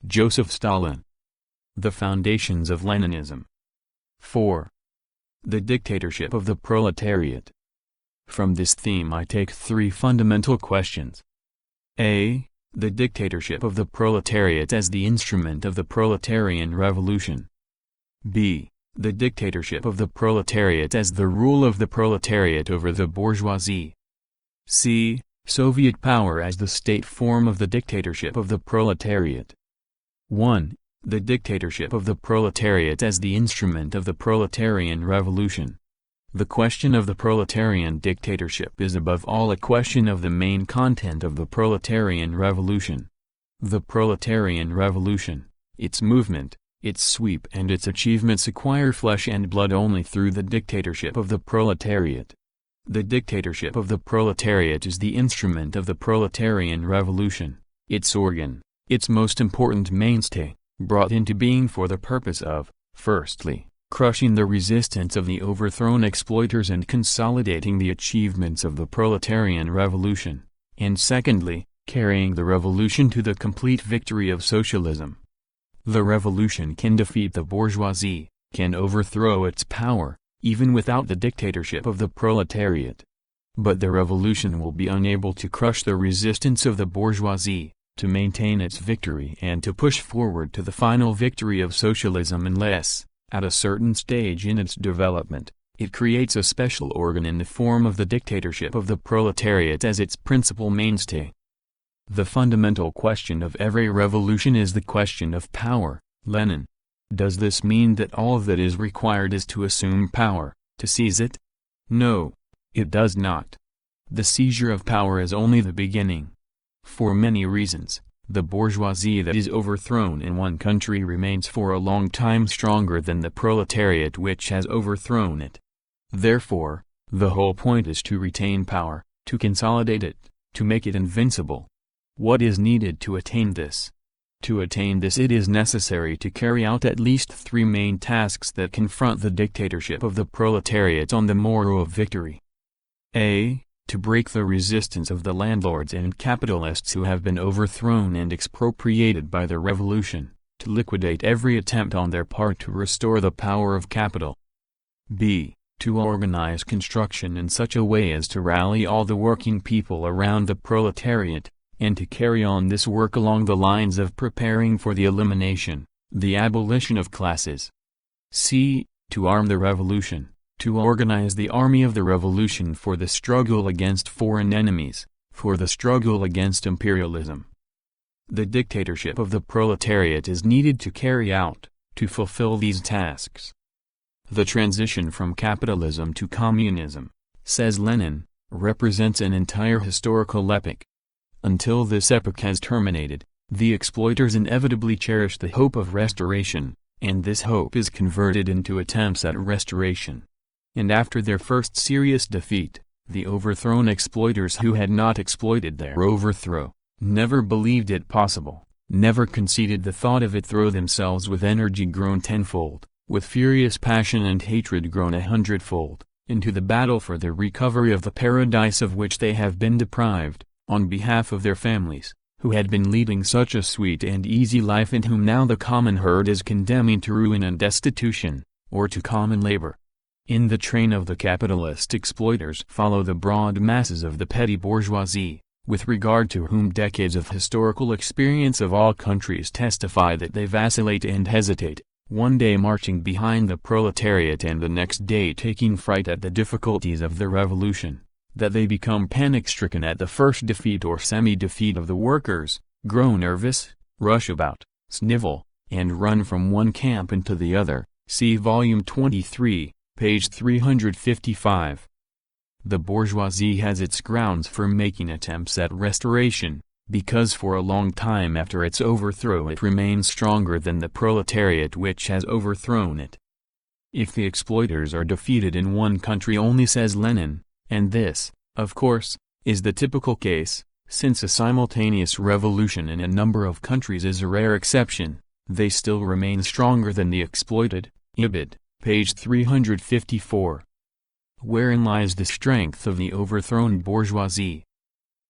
Joseph Stalin. The Foundations of Leninism. 4. The Dictatorship of the Proletariat. From this theme I take three fundamental questions. A. The dictatorship of the proletariat as the instrument of the proletarian revolution. B. The dictatorship of the proletariat as the rule of the proletariat over the bourgeoisie. C. Soviet power as the state form of the dictatorship of the proletariat. 1. The dictatorship of the proletariat as the instrument of the proletarian revolution. The question of the proletarian dictatorship is above all a question of the main content of the proletarian revolution. The proletarian revolution, its movement, its sweep and its achievements acquire flesh and blood only through the dictatorship of the proletariat. The dictatorship of the proletariat is the instrument of the proletarian revolution, its organ, its most important mainstay, brought into being for the purpose of, firstly, crushing the resistance of the overthrown exploiters and consolidating the achievements of the proletarian revolution, and secondly, carrying the revolution to the complete victory of socialism. The revolution can defeat the bourgeoisie, can overthrow its power, even without the dictatorship of the proletariat. But the revolution will be unable to crush the resistance of the bourgeoisie, to maintain its victory and to push forward to the final victory of socialism unless, at a certain stage in its development, it creates a special organ in the form of the dictatorship of the proletariat as its principal mainstay. The fundamental question of every revolution is the question of power, Lenin. Does this mean that all that is required is to assume power, to seize it? No, it does not. The seizure of power is only the beginning. For many reasons, the bourgeoisie that is overthrown in one country remains for a long time stronger than the proletariat which has overthrown it. Therefore, the whole point is to retain power, to consolidate it, to make it invincible. What is needed to attain this? To attain this it is necessary to carry out at least three main tasks that confront the dictatorship of the proletariat on the morrow of victory. A. To break the resistance of the landlords and capitalists who have been overthrown and expropriated by the revolution, to liquidate every attempt on their part to restore the power of capital. B. To organize construction in such a way as to rally all the working people around the proletariat, and to carry on this work along the lines of preparing for the elimination, the abolition of classes. C. To arm the revolution, to organize the army of the revolution for the struggle against foreign enemies, for the struggle against imperialism. The dictatorship of the proletariat is needed to carry out, to fulfill these tasks. The transition from capitalism to communism, says Lenin, represents an entire historical epoch. Until this epoch has terminated, the exploiters inevitably cherish the hope of restoration, and this hope is converted into attempts at restoration. And after their first serious defeat, the overthrown exploiters who had not exploited their overthrow, never believed it possible, never conceded the thought of it, throw themselves with energy grown tenfold, with furious passion and hatred grown 100-fold, into the battle for the recovery of the paradise of which they have been deprived, on behalf of their families, who had been leading such a sweet and easy life and whom now the common herd is condemning to ruin and destitution, or to common labor. In the train of the capitalist exploiters follow the broad masses of the petty bourgeoisie, with regard to whom decades of historical experience of all countries testify that they vacillate and hesitate, one day marching behind the proletariat and the next day taking fright at the difficulties of the revolution, that they become panic-stricken at the first defeat or semi-defeat of the workers, grow nervous, rush about, snivel, and run from one camp into the other. See Volume 23. Page 355. The bourgeoisie has its grounds for making attempts at restoration, because for a long time after its overthrow it remains stronger than the proletariat which has overthrown it. If the exploiters are defeated in one country only, says Lenin, and this, of course, is the typical case, since a simultaneous revolution in a number of countries is a rare exception, they still remain stronger than the exploited. Ibid. Page 354. Wherein lies the strength of the overthrown bourgeoisie?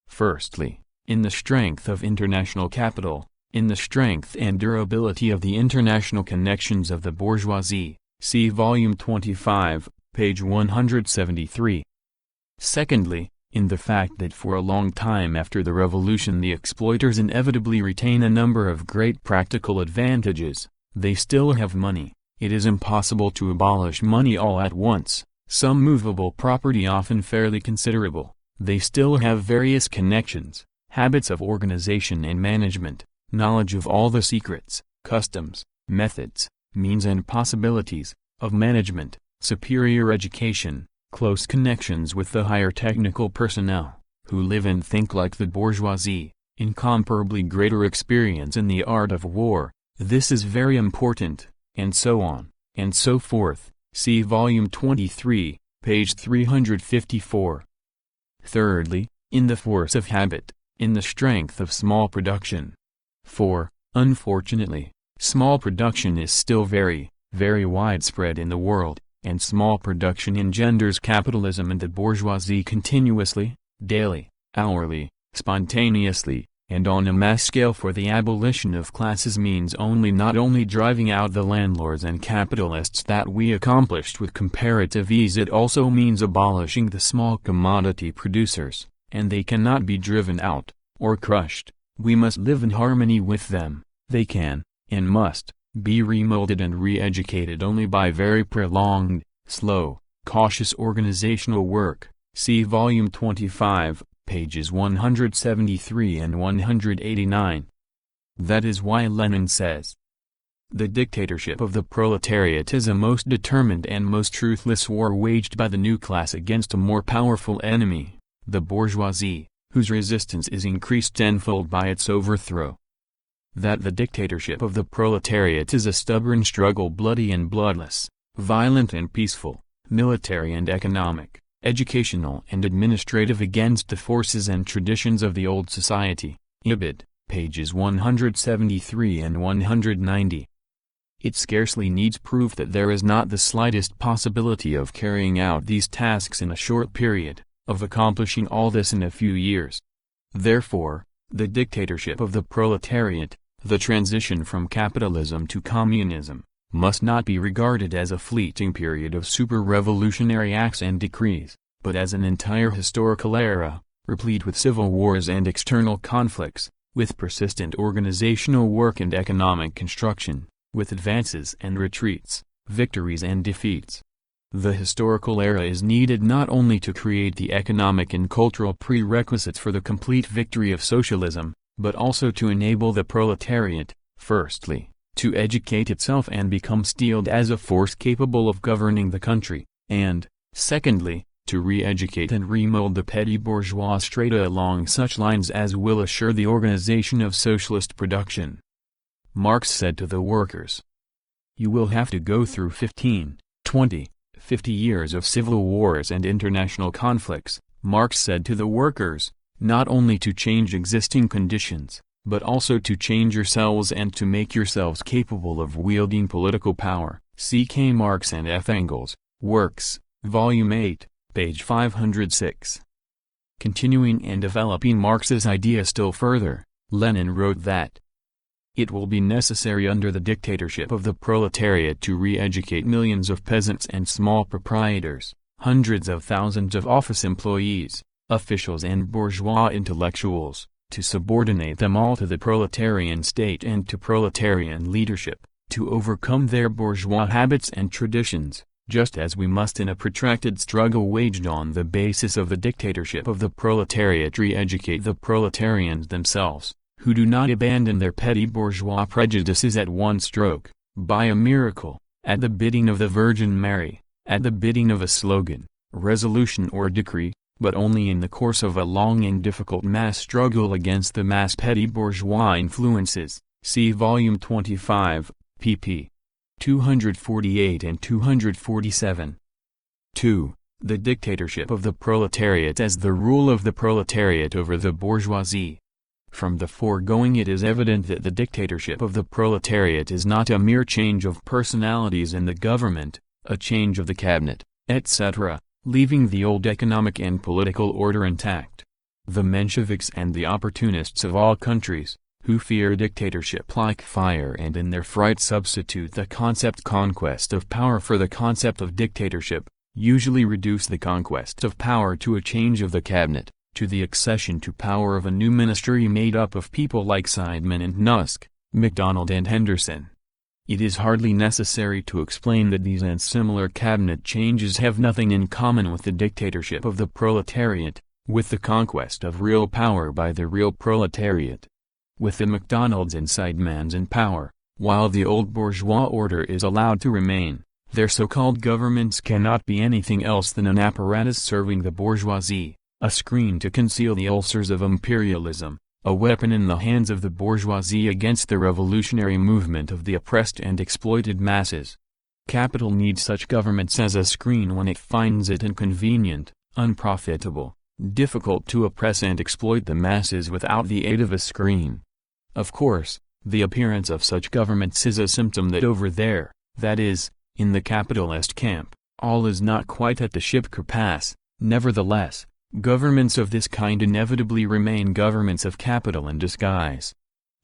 Firstly, in the strength of international capital, in the strength and durability of the international connections of the bourgeoisie, see Volume 25, page 173. Secondly, in the fact that for a long time after the revolution the exploiters inevitably retain a number of great practical advantages. They still have money. It is impossible to abolish money all at once, some movable property often fairly considerable. They still have various connections, habits of organization and management, knowledge of all the secrets, customs, methods, means and possibilities, of management, superior education, close connections with the higher technical personnel, who live and think like the bourgeoisie, incomparably greater experience in the art of war. This is very important, and so on, and so forth, see Volume 23, page 354. Thirdly, in the force of habit, in the strength of small production. For, unfortunately, small production is still very, very widespread in the world, and small production engenders capitalism and the bourgeoisie continuously, daily, hourly, spontaneously, and on a mass scale. For the abolition of classes means not only driving out the landlords and capitalists that we accomplished with comparative ease, it also means abolishing the small commodity producers, and they cannot be driven out, or crushed. We must live in harmony with them. They can, and must, be remolded and re-educated only by very prolonged, slow, cautious organizational work, see Volume 25, pages 173 and 189. That is why Lenin says, "The dictatorship of the proletariat is a most determined and most truthless war waged by the new class against a more powerful enemy, the bourgeoisie, whose resistance is increased tenfold by its overthrow. That the dictatorship of the proletariat is a stubborn struggle, bloody and bloodless, violent and peaceful, military and economic, educational and administrative, against the forces and traditions of the old society." Ibid, pages 173 and 190. It scarcely needs proof that there is not the slightest possibility of carrying out these tasks in a short period, of accomplishing all this in a few years. Therefore, the dictatorship of the proletariat, the transition from capitalism to communism, must not be regarded as a fleeting period of super-revolutionary acts and decrees, but as an entire historical era, replete with civil wars and external conflicts, with persistent organizational work and economic construction, with advances and retreats, victories and defeats. The historical era is needed not only to create the economic and cultural prerequisites for the complete victory of socialism, but also to enable the proletariat, firstly, to educate itself and become steeled as a force capable of governing the country, and, secondly, to re-educate and remold the petty bourgeois strata along such lines as will assure the organization of socialist production. Marx said to the workers, "You will have to go through 15, 20, 50 years of civil wars and international conflicts," Marx said to the workers, "not only to change existing conditions, but also to change yourselves and to make yourselves capable of wielding political power." C. K. Marx and F. Engels, Works, Volume 8, page 506. Continuing and developing Marx's idea still further, Lenin wrote that it will be necessary under the dictatorship of the proletariat to re-educate millions of peasants and small proprietors, hundreds of thousands of office employees, officials and bourgeois intellectuals, to subordinate them all to the proletarian state and to proletarian leadership, to overcome their bourgeois habits and traditions, just as we must in a protracted struggle waged on the basis of the dictatorship of the proletariat re-educate the proletarians themselves, who do not abandon their petty bourgeois prejudices at one stroke, by a miracle, at the bidding of the Virgin Mary, at the bidding of a slogan, resolution or decree, but only in the course of a long and difficult mass struggle against the mass petty bourgeois influences, see Volume 25, pp. 248 and 247. 2. The dictatorship of the proletariat as the rule of the proletariat over the bourgeoisie. From the foregoing it is evident that the dictatorship of the proletariat is not a mere change of personalities in the government, a change of the cabinet, etc., leaving the old economic and political order intact. The Mensheviks and the opportunists of all countries, who fear dictatorship like fire and in their fright substitute the concept conquest of power for the concept of dictatorship, usually reduce the conquest of power to a change of the cabinet, to the accession to power of a new ministry made up of people like Seidman and Nusk, MacDonald and Henderson. It is hardly necessary to explain that these and similar cabinet changes have nothing in common with the dictatorship of the proletariat, with the conquest of real power by the real proletariat. With the MacDonalds and Seidmans in power, while the old bourgeois order is allowed to remain, their so-called governments cannot be anything else than an apparatus serving the bourgeoisie, a screen to conceal the ulcers of imperialism, a weapon in the hands of the bourgeoisie against the revolutionary movement of the oppressed and exploited masses. Capital needs such governments as a screen when it finds it inconvenient, unprofitable, difficult to oppress and exploit the masses without the aid of a screen. Of course, the appearance of such governments is a symptom that over there, that is, in the capitalist camp, all is not quite at the ship pass. Nevertheless, governments of this kind inevitably remain governments of capital in disguise.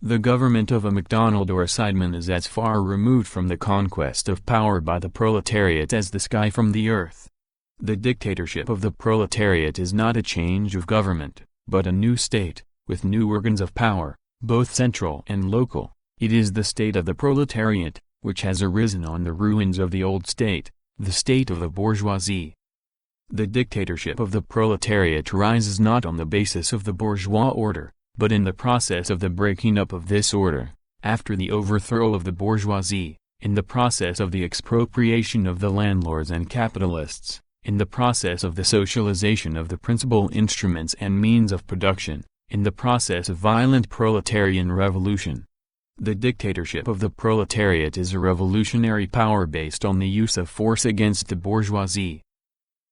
The government of a MacDonald or a Seidman is as far removed from the conquest of power by the proletariat as the sky from the earth. The dictatorship of the proletariat is not a change of government, but a new state, with new organs of power, both central and local. It is the state of the proletariat, which has arisen on the ruins of the old state, the state of the bourgeoisie. The dictatorship of the proletariat rises not on the basis of the bourgeois order, but in the process of the breaking up of this order, after the overthrow of the bourgeoisie, in the process of the expropriation of the landlords and capitalists, in the process of the socialization of the principal instruments and means of production, in the process of violent proletarian revolution. The dictatorship of the proletariat is a revolutionary power based on the use of force against the bourgeoisie.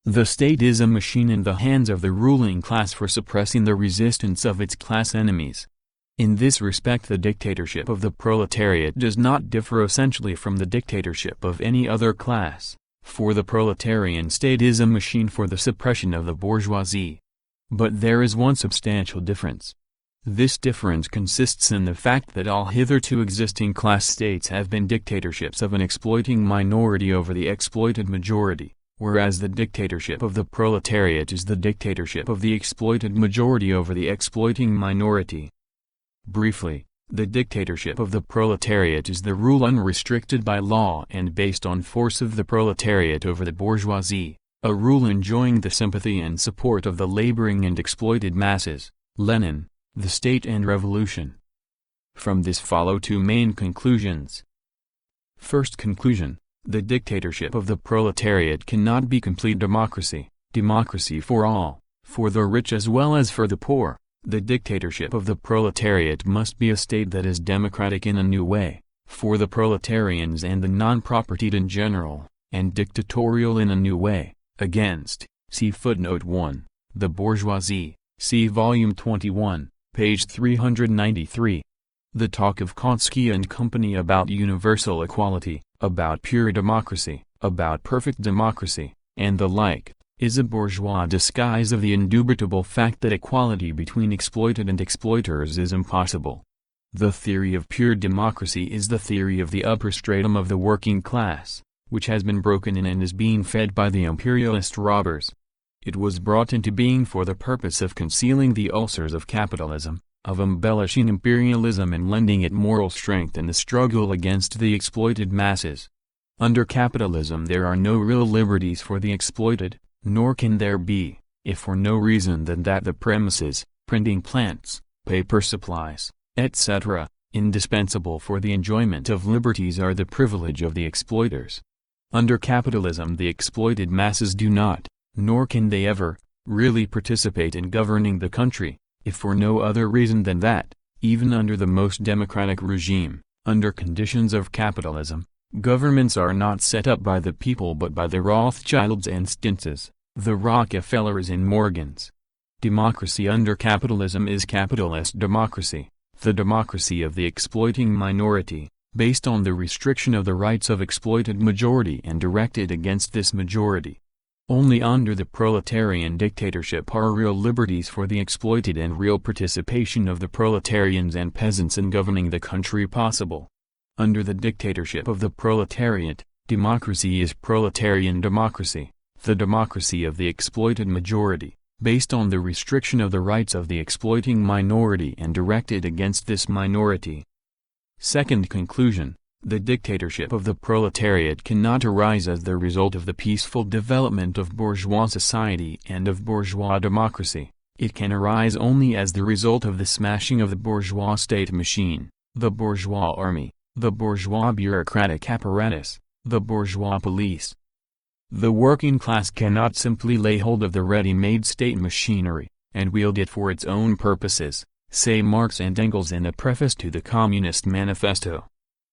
The state is a machine in the hands of the ruling class for suppressing the resistance of its class enemies. In this respect the dictatorship of the proletariat does not differ essentially from the dictatorship of any other class, for the proletarian state is a machine for the suppression of the bourgeoisie. But there is one substantial difference. This difference consists in the fact that all hitherto existing class states have been dictatorships of an exploiting minority over the exploited majority, whereas the dictatorship of the proletariat is the dictatorship of the exploited majority over the exploiting minority. Briefly, the dictatorship of the proletariat is the rule unrestricted by law and based on force of the proletariat over the bourgeoisie, a rule enjoying the sympathy and support of the laboring and exploited masses. Lenin, The State and Revolution. From this follow two main conclusions. First conclusion. The dictatorship of the proletariat cannot be complete democracy, democracy for all, for the rich as well as for the poor. The dictatorship of the proletariat must be a state that is democratic in a new way, for the proletarians and the non-propertied in general, and dictatorial in a new way, against, see footnote 1, the bourgeoisie, see volume 21, page 393. The talk of Kautsky and company about universal equality, about pure democracy, about perfect democracy, and the like, is a bourgeois disguise of the indubitable fact that equality between exploited and exploiters is impossible. The theory of pure democracy is the theory of the upper stratum of the working class, which has been broken in and is being fed by the imperialist robbers. It was brought into being for the purpose of concealing the ulcers of capitalism, of embellishing imperialism and lending it moral strength in the struggle against the exploited masses. Under capitalism there are no real liberties for the exploited, nor can there be, if for no reason than that the premises, printing plants, paper supplies, etc., indispensable for the enjoyment of liberties are the privilege of the exploiters. Under capitalism the exploited masses do not, nor can they ever, really participate in governing the country, if for no other reason than that, even under the most democratic regime, under conditions of capitalism, governments are not set up by the people but by the Rothschilds and Stintzes, the Rockefellers and Morgans. Democracy under capitalism is capitalist democracy, the democracy of the exploiting minority, based on the restriction of the rights of exploited majority and directed against this majority. Only under the proletarian dictatorship are real liberties for the exploited and real participation of the proletarians and peasants in governing the country possible. Under the dictatorship of the proletariat, democracy is proletarian democracy, the democracy of the exploited majority, based on the restriction of the rights of the exploiting minority and directed against this minority. Second conclusion. The dictatorship of the proletariat cannot arise as the result of the peaceful development of bourgeois society and of bourgeois democracy. It can arise only as the result of the smashing of the bourgeois state machine, the bourgeois army, the bourgeois bureaucratic apparatus, the bourgeois police. The working class cannot simply lay hold of the ready-made state machinery, and wield it for its own purposes, say Marx and Engels in a preface to the Communist Manifesto.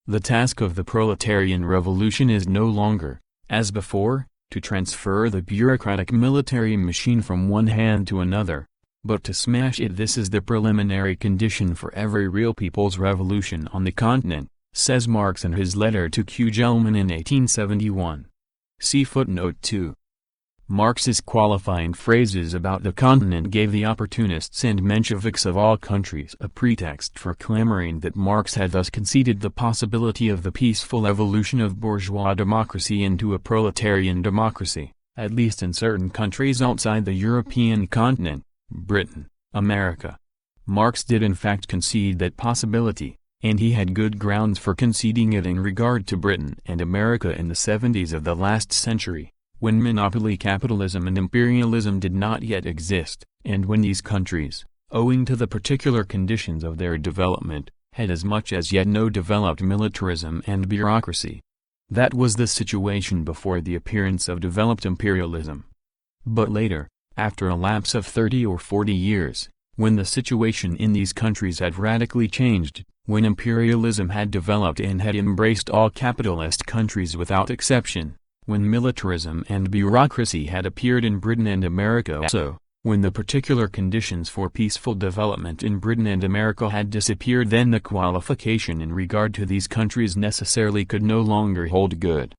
The task of the proletarian revolution is no longer, as before, to transfer the bureaucratic military machine from one hand to another, but to smash it. This is the preliminary condition for every real people's revolution on the continent, says Marx in his letter to Q. Gelman in 1871. See footnote 2. Marx's qualifying phrases about the continent gave the opportunists and Mensheviks of all countries a pretext for clamoring that Marx had thus conceded the possibility of the peaceful evolution of bourgeois democracy into a proletarian democracy, at least in certain countries outside the European continent, Britain, America. Marx did in fact concede that possibility, and he had good grounds for conceding it in regard to Britain and America in the 70s of the last century, when monopoly capitalism and imperialism did not yet exist, and when these countries, owing to the particular conditions of their development, had as much as yet no developed militarism and bureaucracy. That was the situation before the appearance of developed imperialism. But later, after a lapse of 30 or 40 years, when the situation in these countries had radically changed, when imperialism had developed and had embraced all capitalist countries without exception, when militarism and bureaucracy had appeared in Britain and America also, when the particular conditions for peaceful development in Britain and America had disappeared, then the qualification in regard to these countries necessarily could no longer hold good.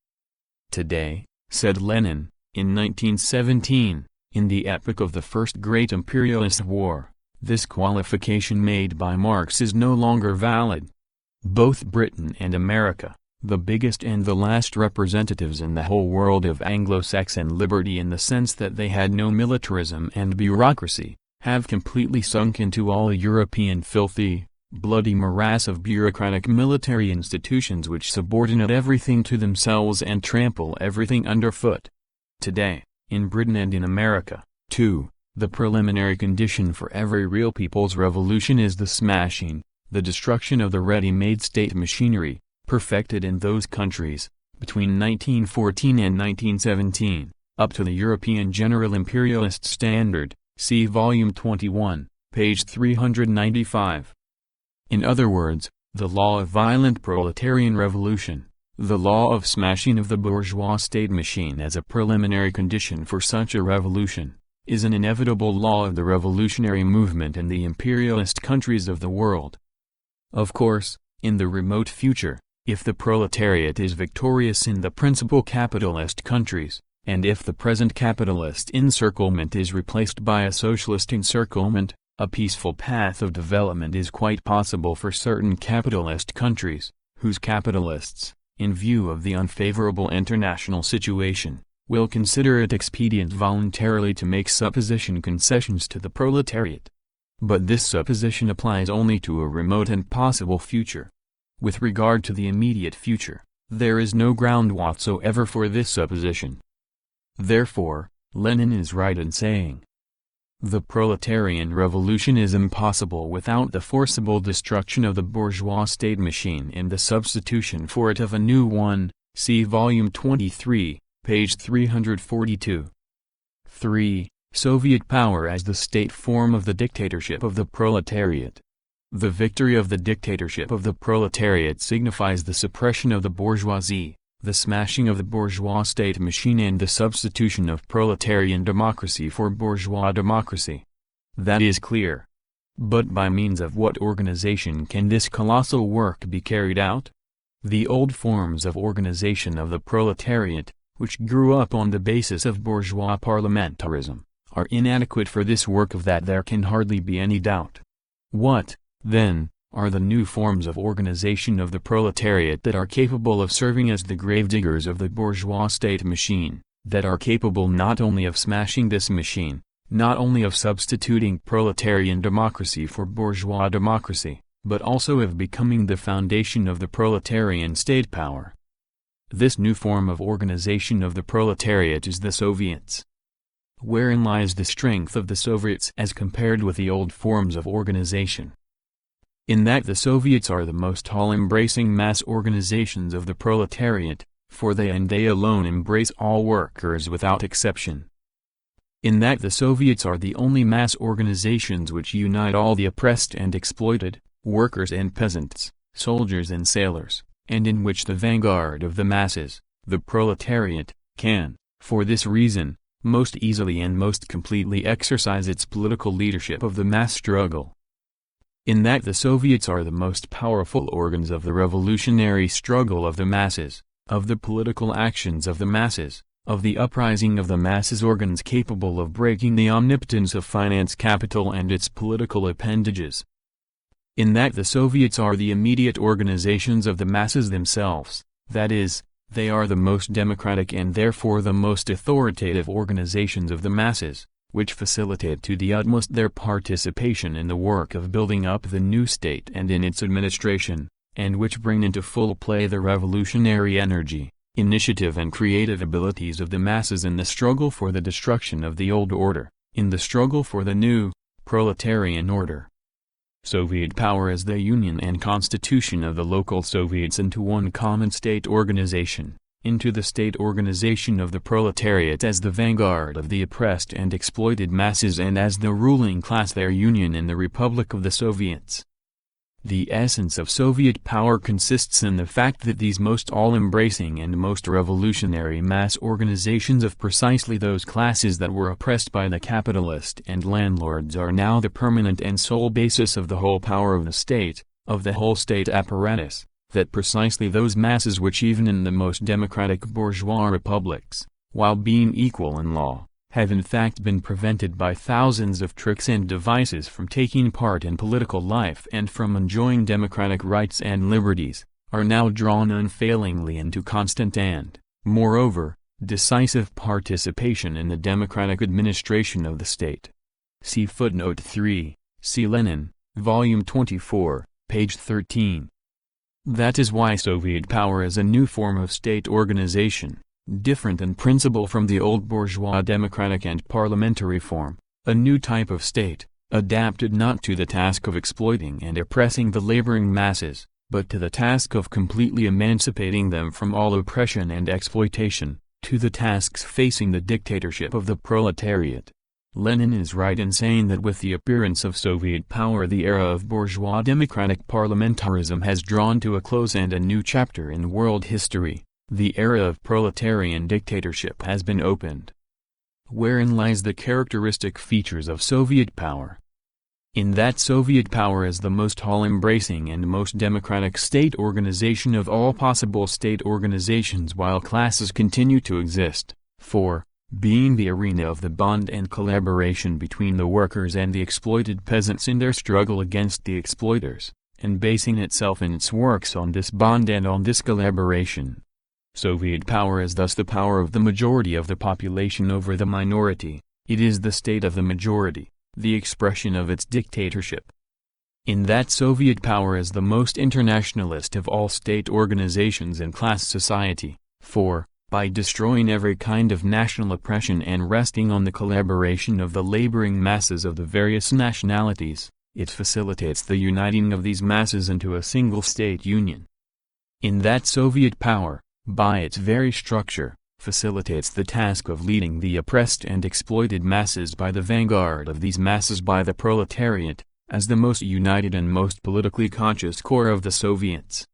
Today, said Lenin, in 1917, in the epoch of the first great imperialist war, this qualification made by Marx is no longer valid. Both Britain and America, the biggest and the last representatives in the whole world of Anglo-Saxon liberty in the sense that they had no militarism and bureaucracy, have completely sunk into all a European filthy, bloody morass of bureaucratic military institutions which subordinate everything to themselves and trample everything underfoot. Today, in Britain and in America, too, the preliminary condition for every real people's revolution is the smashing, the destruction of the ready-made state machinery, perfected in those countries, between 1914 and 1917, up to the European General Imperialist Standard, see Volume 21, page 395. In other words, the law of violent proletarian revolution, the law of smashing of the bourgeois state machine as a preliminary condition for such a revolution, is an inevitable law of the revolutionary movement in the imperialist countries of the world. Of course, in the remote future, if the proletariat is victorious in the principal capitalist countries, and if the present capitalist encirclement is replaced by a socialist encirclement, a peaceful path of development is quite possible for certain capitalist countries, whose capitalists, in view of the unfavorable international situation, will consider it expedient voluntarily to make supposition concessions to the proletariat. But this supposition applies only to a remote and possible future. With regard to the immediate future, there is no ground whatsoever for this supposition. Therefore, Lenin is right in saying, the proletarian revolution is impossible without the forcible destruction of the bourgeois state machine and the substitution for it of a new one, see Volume 23, page 342. 3. Soviet power as the state form of the dictatorship of the proletariat. The victory of the dictatorship of the proletariat signifies the suppression of the bourgeoisie, the smashing of the bourgeois state machine and the substitution of proletarian democracy for bourgeois democracy. That is clear. But by means of what organization can this colossal work be carried out? The old forms of organization of the proletariat, which grew up on the basis of bourgeois parliamentarism, are inadequate for this work, of that there can hardly be any doubt. What, then, are the new forms of organization of the proletariat that are capable of serving as the gravediggers of the bourgeois state machine, that are capable not only of smashing this machine, not only of substituting proletarian democracy for bourgeois democracy, but also of becoming the foundation of the proletarian state power? This new form of organization of the proletariat is the Soviets. Wherein lies the strength of the Soviets as compared with the old forms of organization? In that the Soviets are the most all-embracing mass organizations of the proletariat, for they and they alone embrace all workers without exception. In that the Soviets are the only mass organizations which unite all the oppressed and exploited, workers and peasants, soldiers and sailors, and in which the vanguard of the masses, the proletariat, can, for this reason, most easily and most completely exercise its political leadership of the mass struggle. In that the Soviets are the most powerful organs of the revolutionary struggle of the masses, of the political actions of the masses, of the uprising of the masses, organs capable of breaking the omnipotence of finance capital and its political appendages. In that the Soviets are the immediate organizations of the masses themselves, that is, they are the most democratic and therefore the most authoritative organizations of the masses, which facilitate to the utmost their participation in the work of building up the new state and in its administration, and which bring into full play the revolutionary energy, initiative and creative abilities of the masses in the struggle for the destruction of the old order, in the struggle for the new, proletarian order. Soviet power as the union and constitution of the local Soviets into one common state organization, into the state organization of the proletariat as the vanguard of the oppressed and exploited masses and as the ruling class, their union in the Republic of the Soviets. The essence of Soviet power consists in the fact that these most all-embracing and most revolutionary mass organizations of precisely those classes that were oppressed by the capitalist and landlords are now the permanent and sole basis of the whole power of the state, of the whole state apparatus, that precisely those masses which even in the most democratic bourgeois republics, while being equal in law, have in fact been prevented by thousands of tricks and devices from taking part in political life and from enjoying democratic rights and liberties, are now drawn unfailingly into constant and, moreover, decisive participation in the democratic administration of the state. See footnote 3, see Lenin, volume 24, page 13. That is why Soviet power is a new form of state organization, different in principle from the old bourgeois democratic and parliamentary form, a new type of state, adapted not to the task of exploiting and oppressing the laboring masses, but to the task of completely emancipating them from all oppression and exploitation, to the tasks facing the dictatorship of the proletariat. Lenin is right in saying that with the appearance of Soviet power the era of bourgeois democratic parliamentarism has drawn to a close and a new chapter in world history. The era of proletarian dictatorship has been opened. Wherein lies the characteristic features of Soviet power? In that Soviet power is the most all-embracing and most democratic state organization of all possible state organizations while classes continue to exist, for, being the arena of the bond and collaboration between the workers and the exploited peasants in their struggle against the exploiters, and basing itself in its works on this bond and on this collaboration. Soviet power is thus the power of the majority of the population over the minority, it is the state of the majority, the expression of its dictatorship. In that Soviet power is the most internationalist of all state organizations and class society, for, by destroying every kind of national oppression and resting on the collaboration of the laboring masses of the various nationalities, it facilitates the uniting of these masses into a single state union. In that Soviet power, by its very structure, facilitates the task of leading the oppressed and exploited masses by the vanguard of these masses by the proletariat, as the most united and most politically conscious core of the Soviets.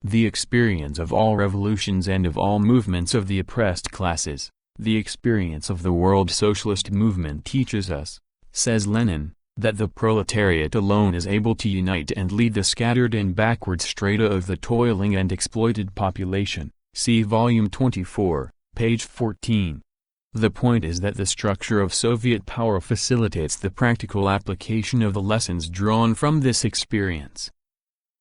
The experience of all revolutions and of all movements of the oppressed classes, the experience of the world socialist movement teaches us, says Lenin, that the proletariat alone is able to unite and lead the scattered and backward strata of the toiling and exploited population. See volume 24, page 14. The point is that the structure of Soviet power facilitates the practical application of the lessons drawn from this experience.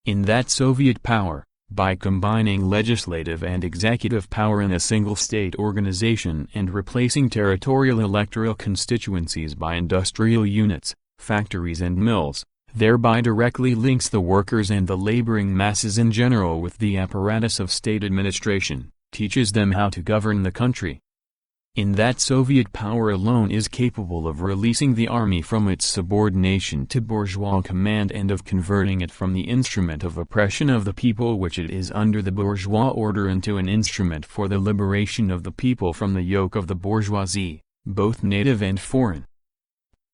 In that Soviet power, by combining legislative and executive power in a single state organization and replacing territorial electoral constituencies by industrial units, factories and mills, thereby directly links the workers and the laboring masses in general with the apparatus of state administration, teaches them how to govern the country. In that Soviet power alone is capable of releasing the army from its subordination to bourgeois command and of converting it from the instrument of oppression of the people which it is under the bourgeois order into an instrument for the liberation of the people from the yoke of the bourgeoisie, both native and foreign.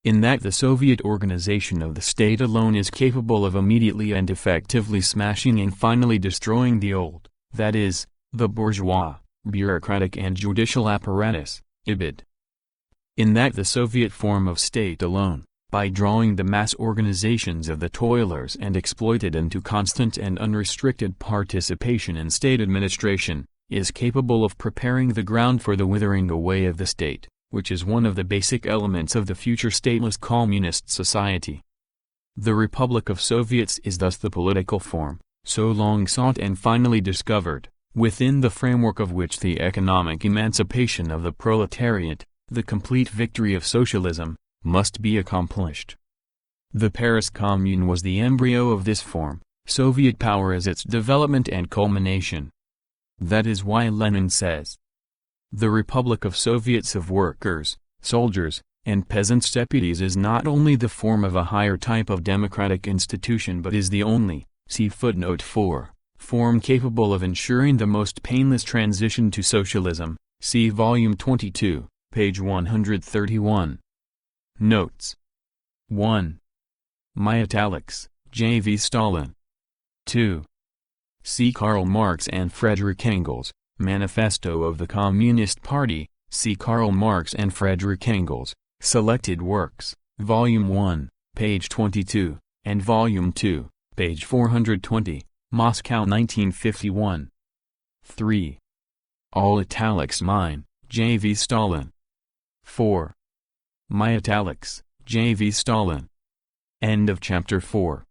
In that the Soviet organization of the state alone is capable of immediately and effectively smashing and finally destroying the old, that is, the bourgeois, bureaucratic and judicial apparatus, IBID. In that the Soviet form of state alone, by drawing the mass organizations of the toilers and exploited into constant and unrestricted participation in state administration, is capable of preparing the ground for the withering away of the state, which is one of the basic elements of the future stateless communist society. The Republic of Soviets is thus the political form, so long sought and finally discovered, within the framework of which the economic emancipation of the proletariat, the complete victory of socialism, must be accomplished. The Paris Commune was the embryo of this form, Soviet power as its development and culmination. That is why Lenin says, "The Republic of Soviets of workers, soldiers, and peasants' deputies is not only the form of a higher type of democratic institution but is the only, see footnote 4, form capable of ensuring the most painless transition to socialism, see volume 22, page 131. Notes. 1. My italics, J.V. Stalin. 2. See Karl Marx and Frederick Engels, Manifesto of the Communist Party, see Karl Marx and Frederick Engels, Selected Works, Volume 1, page 22, and Volume 2, page 420. Moscow 1951. 3. All italics mine, J.V. Stalin. 4. My italics, J.V. Stalin. End of chapter 4.